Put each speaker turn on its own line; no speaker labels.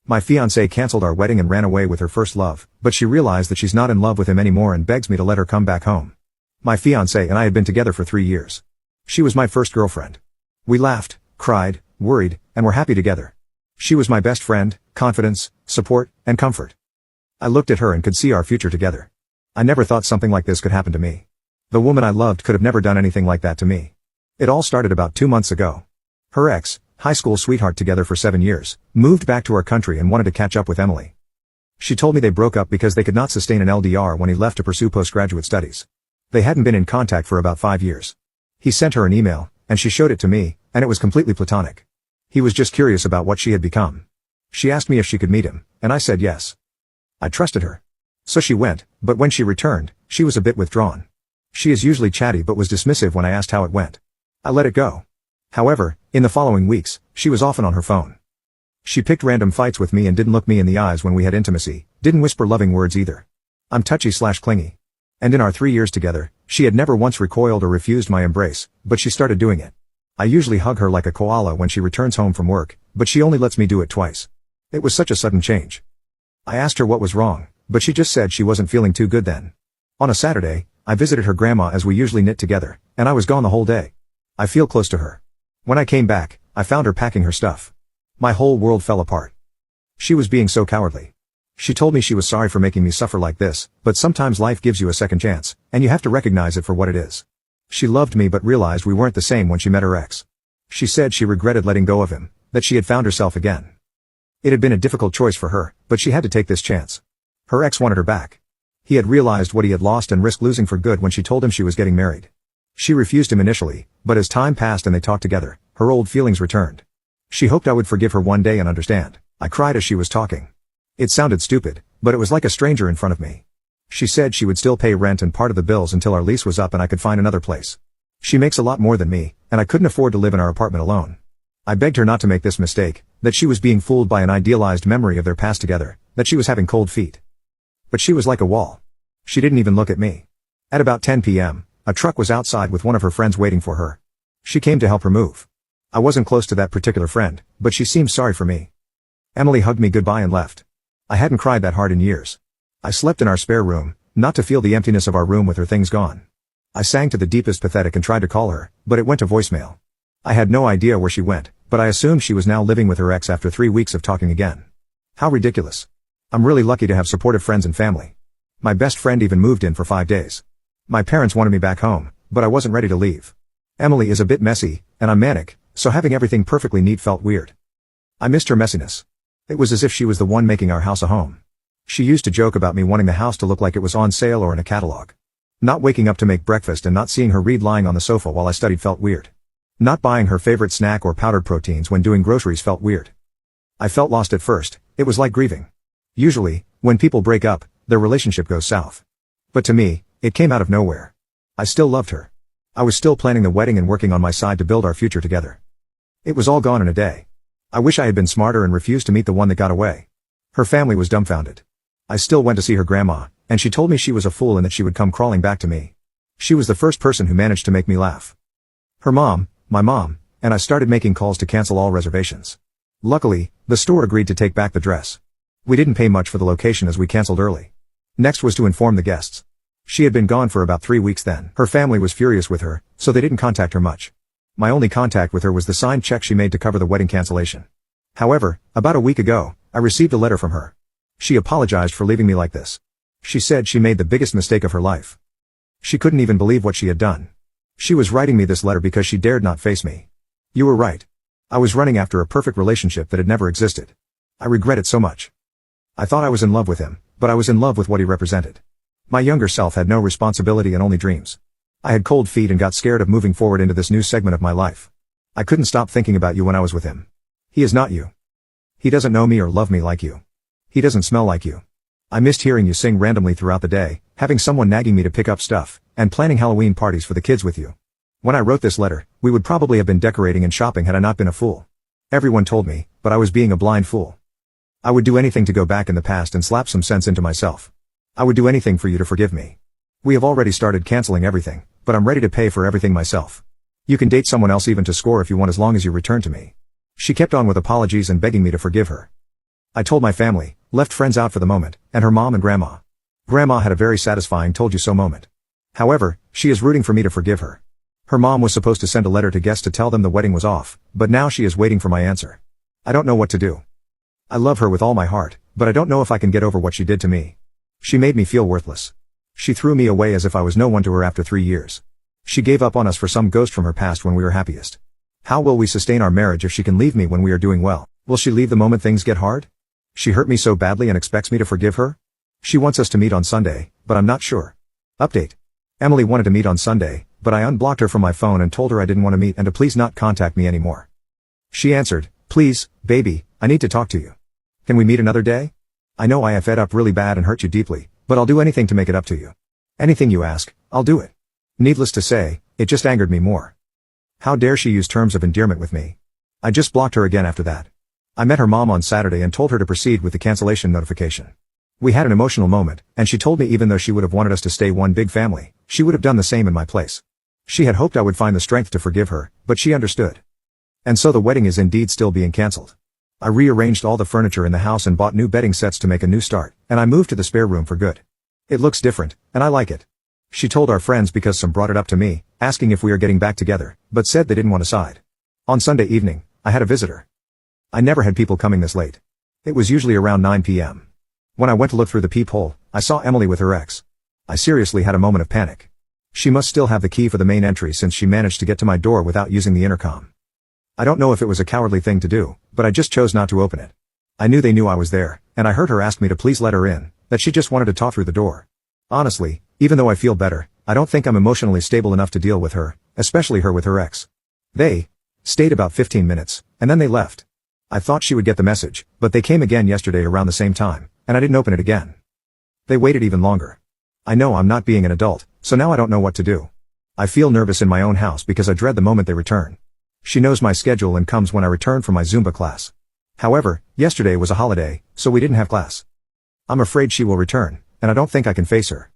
My fiancée canceled our wedding and ran away with her first love, but she realized that she's not in love with him anymore and begs me to let her come back home. My fiancée and I had been together for 3 years. She was my first girlfriend. We laughed, cried, worried, and were happy together. She was my best friend, confidence, support, and comfort. I looked at her and could see our future together. I never thought something like this could happen to me. The woman I loved could have never done anything like that to me. It all started about 2 months ago. Her ex, high school sweetheart together for 7 years, moved back to our country and wanted to catch up with Emily. She told me they broke up because they could not sustain an LDR when he left to pursue postgraduate studies. They hadn't been in contact for about 5 years. He sent her an email, and she showed it to me, and it was completely platonic. He was just curious about what she had become. She asked me if she could meet him, and I said yes. I trusted her. So she went, but when she returned, she was a bit withdrawn. She is usually chatty but was dismissive when I asked how it went. I let it go. However, in the following weeks, she was often on her phone. She picked random fights with me and didn't look me in the eyes when we had intimacy, didn't whisper loving words either. I'm touchy/clingy. And in our 3 years together, she had never once recoiled or refused my embrace, but she started doing it. I usually hug her like a koala when she returns home from work, but she only lets me do it twice. It was such a sudden change. I asked her what was wrong, but she just said she wasn't feeling too good then. On a Saturday, I visited her grandma as we usually knit together, and I was gone the whole day. I feel close to her. When I came back, I found her packing her stuff. My whole world fell apart. She was being so cowardly. She told me she was sorry for making me suffer like this, but sometimes life gives you a second chance, and you have to recognize it for what it is. She loved me but realized we weren't the same when she met her ex. She said she regretted letting go of him, that she had found herself again. It had been a difficult choice for her, but she had to take this chance. Her ex wanted her back. He had realized what he had lost and risked losing for good when she told him she was getting married. She refused him initially, but as time passed and they talked together, her old feelings returned. She hoped I would forgive her one day and understand. I cried as she was talking. It sounded stupid, but it was like a stranger in front of me. She said she would still pay rent and part of the bills until our lease was up and I could find another place. She makes a lot more than me, and I couldn't afford to live in our apartment alone. I begged her not to make this mistake, that she was being fooled by an idealized memory of their past together, that she was having cold feet. But she was like a wall. She didn't even look at me. At about 10 p.m., a truck was outside with one of her friends waiting for her. She came to help her move. I wasn't close to that particular friend, but she seemed sorry for me. Emily hugged me goodbye and left. I hadn't cried that hard in years. I slept in our spare room, not to feel the emptiness of our room with her things gone. I sang to the deepest pathetic and tried to call her, but it went to voicemail. I had no idea where she went, but I assumed she was now living with her ex after 3 weeks of talking again. How ridiculous. I'm really lucky to have supportive friends and family. My best friend even moved in for 5 days. My parents wanted me back home, but I wasn't ready to leave. Emily is a bit messy, and I'm manic, so having everything perfectly neat felt weird. I missed her messiness. It was as if she was the one making our house a home. She used to joke about me wanting the house to look like it was on sale or in a catalog. Not waking up to make breakfast and not seeing her read lying on the sofa while I studied felt weird. Not buying her favorite snack or powdered proteins when doing groceries felt weird. I felt lost at first. It was like grieving. Usually, when people break up, their relationship goes south. But to me, it came out of nowhere. I still loved her. I was still planning the wedding and working on my side to build our future together. It was all gone in a day. I wish I had been smarter and refused to meet the one that got away. Her family was dumbfounded. I still went to see her grandma, and she told me she was a fool and that she would come crawling back to me. She was the first person who managed to make me laugh. Her mom, my mom, and I started making calls to cancel all reservations. Luckily, the store agreed to take back the dress. We didn't pay much for the location as we canceled early. Next was to inform the guests. She had been gone for about 3 weeks then. Her family was furious with her, so they didn't contact her much. My only contact with her was the signed check she made to cover the wedding cancellation. However, about a week ago, I received a letter from her. She apologized for leaving me like this. She said she made the biggest mistake of her life. She couldn't even believe what she had done. She was writing me this letter because she dared not face me. You were right. I was running after a perfect relationship that had never existed. I regret it so much. I thought I was in love with him, but I was in love with what he represented. My younger self had no responsibility and only dreams. I had cold feet and got scared of moving forward into this new segment of my life. I couldn't stop thinking about you when I was with him. He is not you. He doesn't know me or love me like you. He doesn't smell like you. I missed hearing you sing randomly throughout the day, having someone nagging me to pick up stuff, and planning Halloween parties for the kids with you. When I wrote this letter, we would probably have been decorating and shopping had I not been a fool. Everyone told me, but I was being a blind fool. I would do anything to go back in the past and slap some sense into myself. I would do anything for you to forgive me. We have already started canceling everything, but I'm ready to pay for everything myself. You can date someone else even to score if you want as long as you return to me. She kept on with apologies and begging me to forgive her. I told my family, left friends out for the moment, and her mom and grandma. Grandma had a very satisfying told you so moment. However, she is rooting for me to forgive her. Her mom was supposed to send a letter to guests to tell them the wedding was off, but now she is waiting for my answer. I don't know what to do. I love her with all my heart, but I don't know if I can get over what she did to me. She made me feel worthless. She threw me away as if I was no one to her after 3 years. She gave up on us for some ghost from her past when we were happiest. How will we sustain our marriage if she can leave me when we are doing well? Will she leave the moment things get hard? She hurt me so badly and expects me to forgive her? She wants us to meet on Sunday, but I'm not sure. Update. Emily wanted to meet on Sunday, but I unblocked her from my phone and told her I didn't want to meet and to please not contact me anymore. She answered, "Please, baby, I need to talk to you. Can we meet another day? I know I have fed up really bad and hurt you deeply, but I'll do anything to make it up to you. Anything you ask, I'll do it." Needless to say, it just angered me more. How dare she use terms of endearment with me? I just blocked her again after that. I met her mom on Saturday and told her to proceed with the cancellation notification. We had an emotional moment, and she told me even though she would have wanted us to stay one big family, she would have done the same in my place. She had hoped I would find the strength to forgive her, but she understood. And so the wedding is indeed still being cancelled. I rearranged all the furniture in the house and bought new bedding sets to make a new start, and I moved to the spare room for good. It looks different, and I like it. She told our friends because some brought it up to me, asking if we are getting back together, but said they didn't want to side. On Sunday evening, I had a visitor. I never had people coming this late. It was usually around 9 p.m. When I went to look through the peephole, I saw Emily with her ex. I seriously had a moment of panic. She must still have the key for the main entry since she managed to get to my door without using the intercom. I don't know if it was a cowardly thing to do, but I just chose not to open it. I knew they knew I was there, and I heard her ask me to please let her in, that she just wanted to talk through the door. Honestly, even though I feel better, I don't think I'm emotionally stable enough to deal with her, especially her with her ex. They stayed about 15 minutes, and then they left. I thought she would get the message, but they came again yesterday around the same time, and I didn't open it again. They waited even longer. I know I'm not being an adult, so now I don't know what to do. I feel nervous in my own house because I dread the moment they return. She knows my schedule and comes when I return from my Zumba class. However, yesterday was a holiday, so we didn't have class. I'm afraid she will return, and I don't think I can face her.